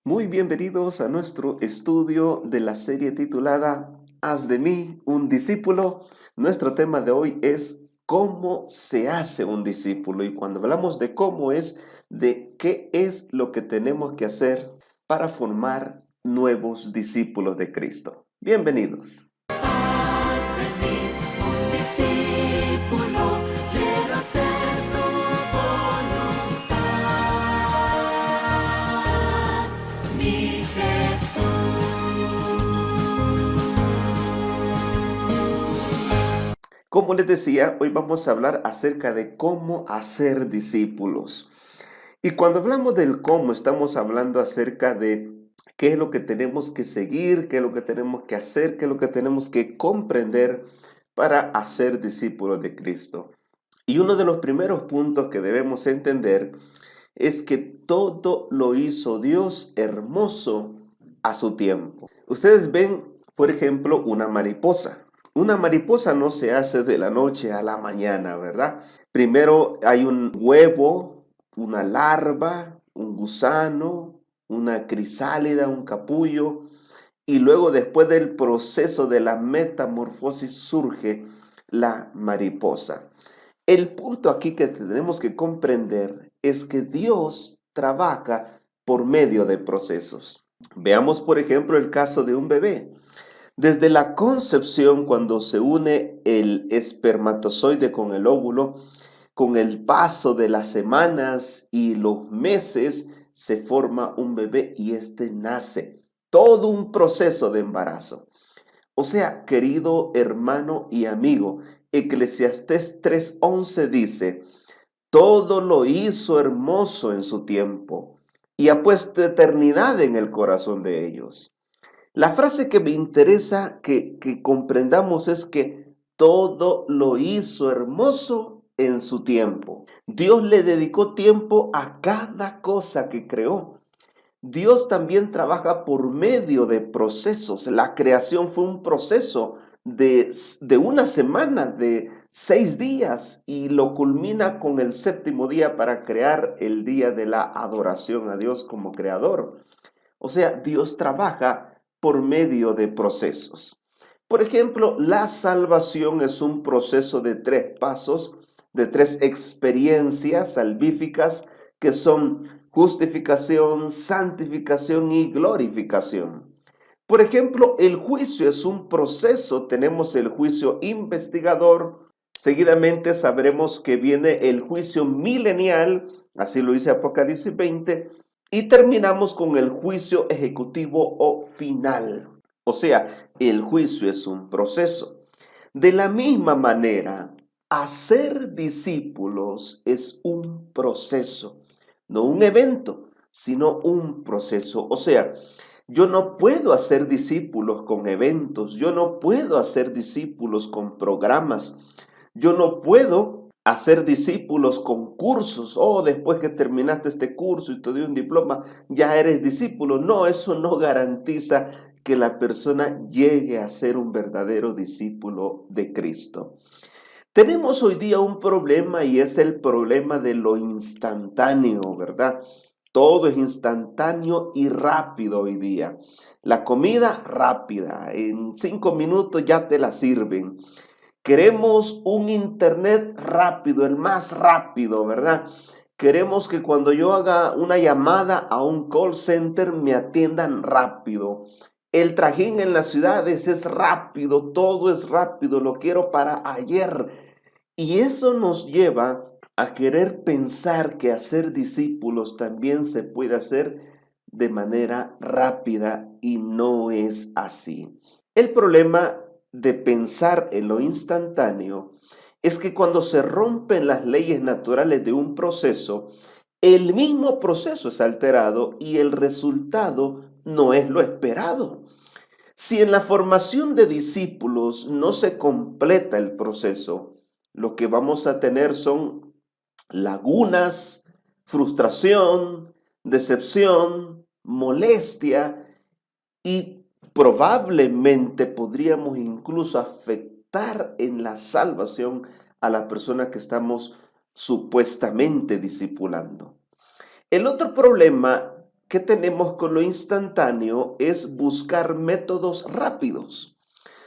Muy bienvenidos a nuestro estudio de la serie titulada Haz de mí un discípulo. Nuestro tema de hoy es ¿cómo se hace un discípulo? Y cuando hablamos de cómo es, de qué es lo que tenemos que hacer para formar nuevos discípulos de Cristo. Bienvenidos. Haz de mí un discípulo, quiero hacer tu voluntad, mi Jesús. Como les decía, hoy vamos a hablar acerca de cómo hacer discípulos. Y cuando hablamos del cómo, estamos hablando acerca de qué es lo que tenemos que seguir, qué es lo que tenemos que hacer, qué es lo que tenemos que comprender para hacer discípulos de Cristo. Y uno de los primeros puntos que debemos entender es que todo lo hizo Dios hermoso a su tiempo. Ustedes ven, por ejemplo, una mariposa. Una mariposa no se hace de la noche a la mañana, ¿verdad? Primero hay un huevo, una larva, un gusano, una crisálida, un capullo, y luego después del proceso de la metamorfosis surge la mariposa. El punto aquí que tenemos que comprender es que Dios trabaja por medio de procesos. Veamos, por ejemplo, el caso de un bebé. Desde la concepción, cuando se une el espermatozoide con el óvulo, con el paso de las semanas y los meses, se forma un bebé y éste nace. Todo un proceso de embarazo. O sea, querido hermano y amigo, Eclesiastés 3:11 dice, todo lo hizo hermoso en su tiempo y ha puesto eternidad en el corazón de ellos. La frase que me interesa que comprendamos es que todo lo hizo hermoso en su tiempo. Dios le dedicó tiempo a cada cosa que creó. Dios también trabaja por medio de procesos. La creación fue un proceso de una semana, de 6 días, y lo culmina con el séptimo día para crear el día de la adoración a Dios como creador. O sea, Dios trabaja por medio de procesos. Por ejemplo, la salvación es un proceso de 3 pasos, de 3 experiencias salvíficas que son justificación, santificación y glorificación. Por ejemplo, el juicio es un proceso. Tenemos el juicio investigador. Seguidamente sabremos que viene el juicio milenial, así lo dice Apocalipsis 20, y terminamos con el juicio ejecutivo o final. O sea, el juicio es un proceso. De la misma manera, hacer discípulos es un proceso, no un evento, sino un proceso. O sea, yo no puedo hacer discípulos con eventos, yo no puedo hacer discípulos con programas, yo no puedo hacer discípulos con cursos. Oh, después que terminaste este curso y te dio un diploma, ya eres discípulo. No, eso no garantiza que la persona llegue a ser un verdadero discípulo de Cristo. Tenemos hoy día un problema y es el problema de lo instantáneo, ¿verdad? Todo es instantáneo y rápido hoy día. La comida rápida, en 5 minutos ya te la sirven. Queremos un internet rápido, el más rápido, ¿verdad? Queremos que cuando yo haga una llamada a un call center me atiendan rápido. El trajín en las ciudades es rápido, todo es rápido, lo quiero para ayer. Y eso nos lleva a querer pensar que hacer discípulos también se puede hacer de manera rápida y no es así. El problema de pensar en lo instantáneo es que cuando se rompen las leyes naturales de un proceso, el mismo proceso es alterado y el resultado no es lo esperado. Si en la formación de discípulos no se completa el proceso, lo que vamos a tener son lagunas, frustración, decepción, molestia y probablemente podríamos incluso afectar en la salvación a la persona que estamos supuestamente discipulando. El otro problema que tenemos con lo instantáneo es buscar métodos rápidos.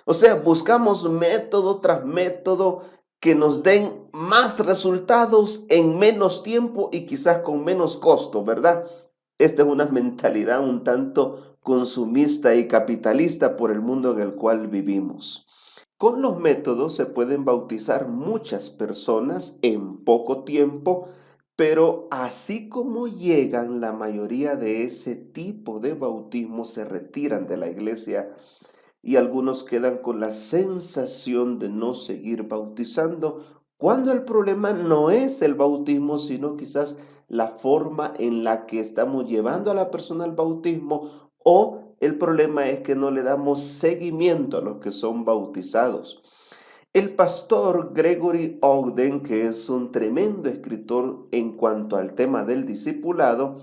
O sea, buscamos método tras método que nos den más resultados en menos tiempo y quizás con menos costo, ¿verdad? Esta es una mentalidad un tanto consumista y capitalista por el mundo en el cual vivimos. Con los métodos se pueden bautizar muchas personas en poco tiempo, pero así como llegan, la mayoría de ese tipo de bautismo se retiran de la iglesia y algunos quedan con la sensación de no seguir bautizando, cuando el problema no es el bautismo, sino quizás la forma en la que estamos llevando a la persona al bautismo, o el problema es que no le damos seguimiento a los que son bautizados. El pastor Gregory Ogden, que es un tremendo escritor en cuanto al tema del discipulado,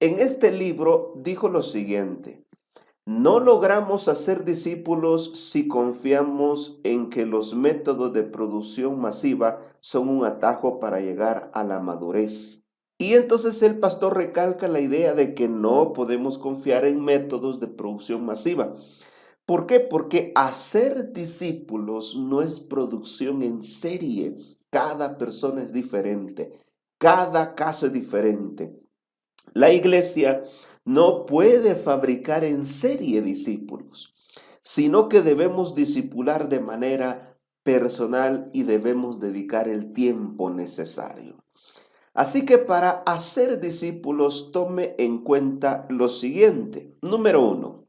en este libro dijo lo siguiente: no logramos hacer discípulos si confiamos en que los métodos de producción masiva son un atajo para llegar a la madurez. Y entonces el pastor recalca la idea de que no podemos confiar en métodos de producción masiva. ¿Por qué? Porque hacer discípulos no es producción en serie. Cada persona es diferente. Cada caso es diferente. La iglesia no puede fabricar en serie discípulos, sino que debemos discipular de manera personal y debemos dedicar el tiempo necesario. Así que para hacer discípulos, tome en cuenta lo siguiente. Número 1,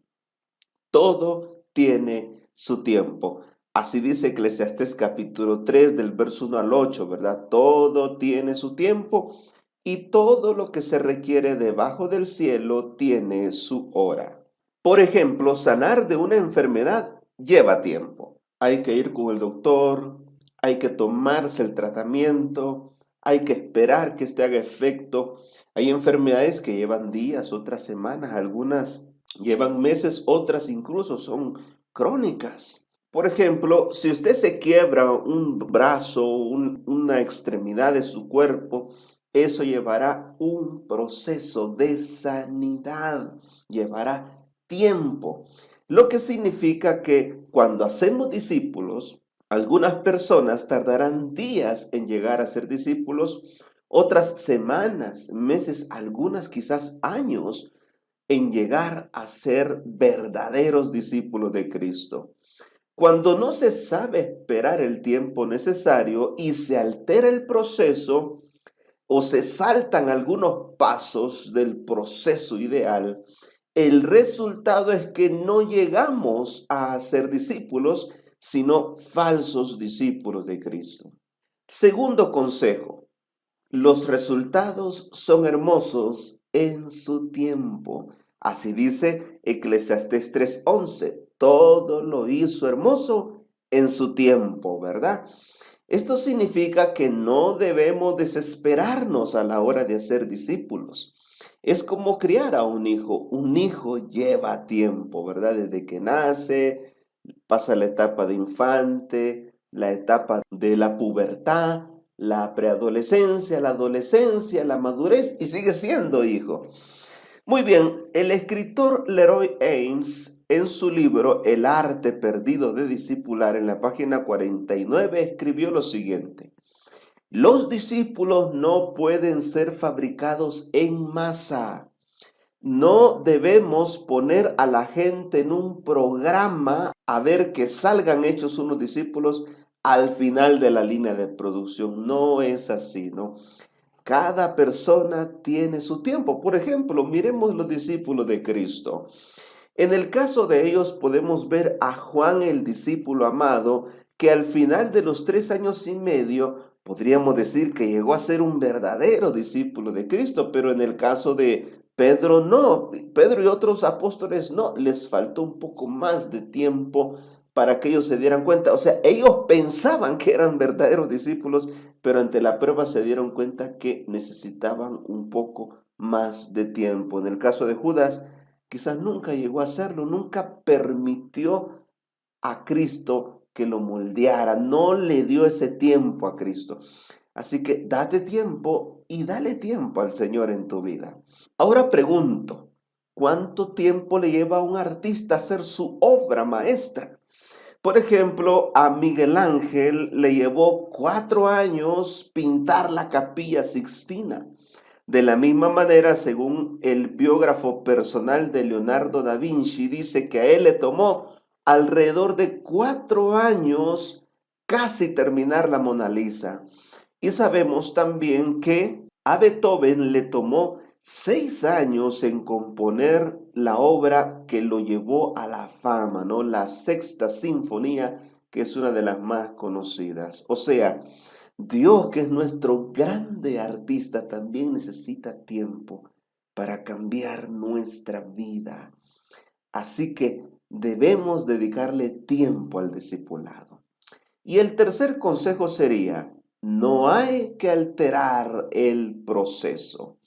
todo tiene su tiempo. Así dice Eclesiastés capítulo 3 del verso 1 al 8, ¿verdad? Todo tiene su tiempo y todo lo que se requiere debajo del cielo tiene su hora. Por ejemplo, sanar de una enfermedad lleva tiempo. Hay que ir con el doctor, hay que tomarse el tratamiento, hay que esperar que este haga efecto. Hay enfermedades que llevan días, otras semanas, algunas llevan meses, otras incluso son crónicas. Por ejemplo, si usted se quiebra un brazo, una extremidad de su cuerpo, eso llevará un proceso de sanidad, llevará tiempo. Lo que significa que cuando hacemos discípulos, algunas personas tardarán días en llegar a ser discípulos, otras semanas, meses, algunas quizás años en llegar a ser verdaderos discípulos de Cristo. Cuando no se sabe esperar el tiempo necesario y se altera el proceso o se saltan algunos pasos del proceso ideal, el resultado es que no llegamos a ser discípulos, sino falsos discípulos de Cristo. Segundo consejo: los resultados son hermosos en su tiempo. Así dice Eclesiastés 3:11. Todo lo hizo hermoso en su tiempo, ¿verdad? Esto significa que no debemos desesperarnos a la hora de hacer discípulos. Es como criar a un hijo. Un hijo lleva tiempo, ¿verdad? Desde que nace, pasa la etapa de infante, la etapa de la pubertad, la preadolescencia, la adolescencia, la madurez y sigue siendo hijo. Muy bien, el escritor Leroy Ames en su libro El arte perdido de discipular, en la página 49, escribió lo siguiente: los discípulos no pueden ser fabricados en masa. No debemos poner a la gente en un programa a ver que salgan hechos unos discípulos al final de la línea de producción. No es así, ¿no? Cada persona tiene su tiempo. Por ejemplo, miremos los discípulos de Cristo. En el caso de ellos podemos ver a Juan, el discípulo amado, que al final de los 3 años y medio podríamos decir que llegó a ser un verdadero discípulo de Cristo, pero en el caso de Pedro no. Pedro y otros apóstoles no, les faltó un poco más de tiempo para que ellos se dieran cuenta. O sea, ellos pensaban que eran verdaderos discípulos, pero ante la prueba se dieron cuenta que necesitaban un poco más de tiempo. En el caso de Judas, quizás nunca llegó a hacerlo, nunca permitió a Cristo que lo moldeara, no le dio ese tiempo a Cristo. Así que date tiempo y dale tiempo al Señor en tu vida. Ahora pregunto, ¿Cuánto tiempo le lleva a un artista hacer su obra maestra? Por ejemplo, a Miguel Ángel le llevó 4 años pintar la Capilla Sixtina. De la misma manera, según el biógrafo personal de Leonardo da Vinci, dice que a él le tomó alrededor de 4 años casi terminar la Mona Lisa. Y sabemos también que a Beethoven le tomó 6 años en componer la obra que lo llevó a la fama, ¿no? La Sexta Sinfonía, que es una de las más conocidas. O sea, Dios, que es nuestro grande artista, también necesita tiempo para cambiar nuestra vida. Así que debemos dedicarle tiempo al discipulado. Y el tercer consejo sería, no hay que alterar el proceso.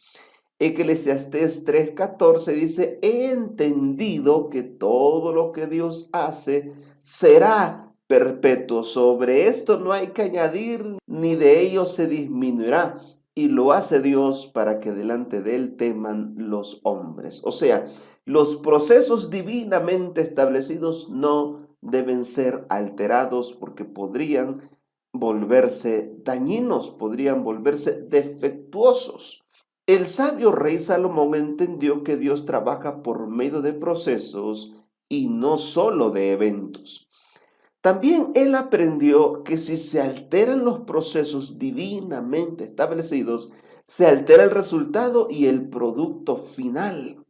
Eclesiastés 3:14 dice, he entendido que todo lo que Dios hace será perpetuo. Sobre esto no hay que añadir, ni de ello se disminuirá. Y lo hace Dios para que delante de él teman los hombres. O sea, los procesos divinamente establecidos no deben ser alterados porque podrían volverse dañinos, podrían volverse defectuosos. El sabio rey Salomón entendió que Dios trabaja por medio de procesos y no solo de eventos. También él aprendió que si se alteran los procesos divinamente establecidos, se altera el resultado y el producto final.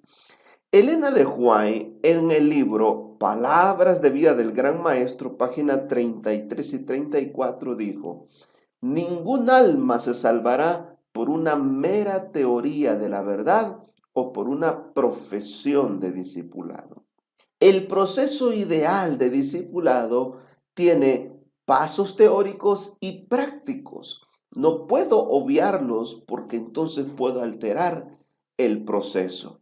Elena de White, en el libro Palabras de vida del Gran Maestro, página 33 y 34, dijo, ningún alma se salvará por una mera teoría de la verdad o por una profesión de discipulado. El proceso ideal de discipulado tiene pasos teóricos y prácticos. No puedo obviarlos porque entonces puedo alterar el proceso.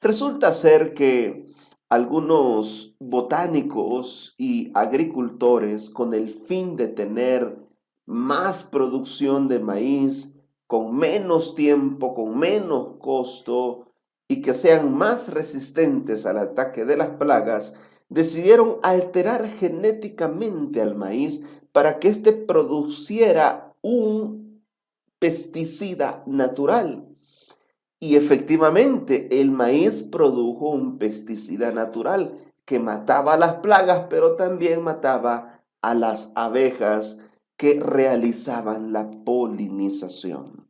Resulta ser que algunos botánicos y agricultores, con el fin de tener más producción de maíz, con menos tiempo, con menos costo y que sean más resistentes al ataque de las plagas, decidieron alterar genéticamente al maíz para que éste produciera un pesticida natural. Y efectivamente, el maíz produjo un pesticida natural que mataba a las plagas, pero también mataba a las abejas que realizaban la polinización.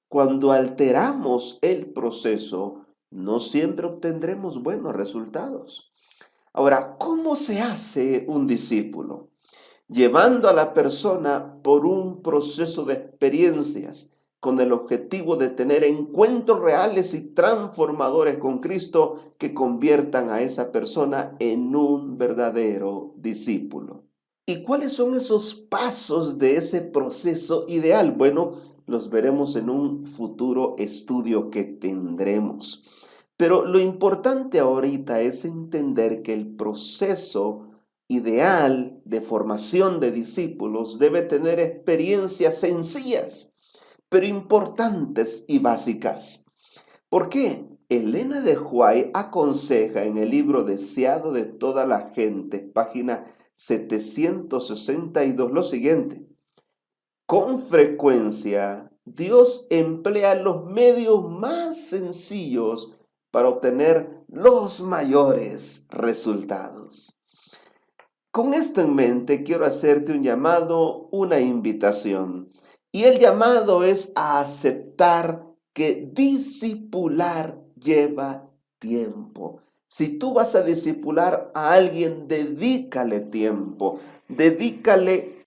Cuando alteramos el proceso, no siempre obtendremos buenos resultados. Ahora, ¿cómo se hace un discípulo? Llevando a la persona por un proceso de experiencias con el objetivo de tener encuentros reales y transformadores con Cristo que conviertan a esa persona en un verdadero discípulo. ¿Y cuáles son esos pasos de ese proceso ideal? Bueno, los veremos en un futuro estudio que tendremos. Pero lo importante ahorita es entender que el proceso ideal de formación de discípulos debe tener experiencias sencillas, pero importantes y básicas. ¿Por qué? Elena de White aconseja en el libro Deseado de toda la gente, página 762, lo siguiente. Con frecuencia, Dios emplea los medios más sencillos para obtener los mayores resultados. Con esto en mente, quiero hacerte un llamado, una invitación. Y el llamado es a aceptar que discipular lleva tiempo. Si tú vas a discipular a alguien, dedícale tiempo, dedícale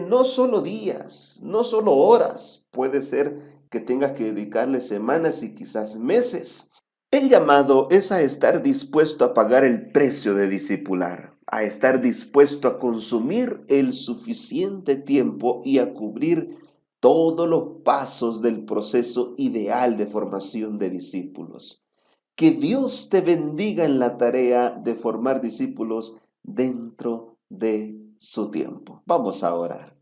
no solo días, no solo horas. Puede ser que tengas que dedicarle semanas y quizás meses. El llamado es a estar dispuesto a pagar el precio de discipular, a estar dispuesto a consumir el suficiente tiempo y a cubrir todos los pasos del proceso ideal de formación de discípulos. Que Dios te bendiga en la tarea de formar discípulos dentro de su tiempo. Vamos a orar.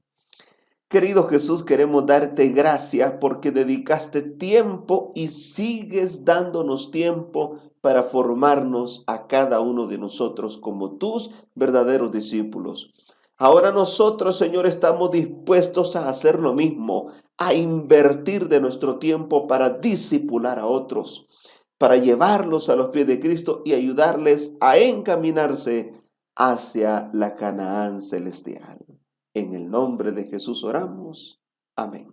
Querido Jesús, queremos darte gracias porque dedicaste tiempo y sigues dándonos tiempo para formarnos a cada uno de nosotros como tus verdaderos discípulos. Ahora nosotros, Señor, estamos dispuestos a hacer lo mismo, a invertir de nuestro tiempo para discipular a otros, para llevarlos a los pies de Cristo y ayudarles a encaminarse hacia la Canaán celestial. En el nombre de Jesús oramos. Amén.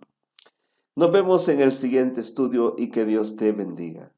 Nos vemos en el siguiente estudio y que Dios te bendiga.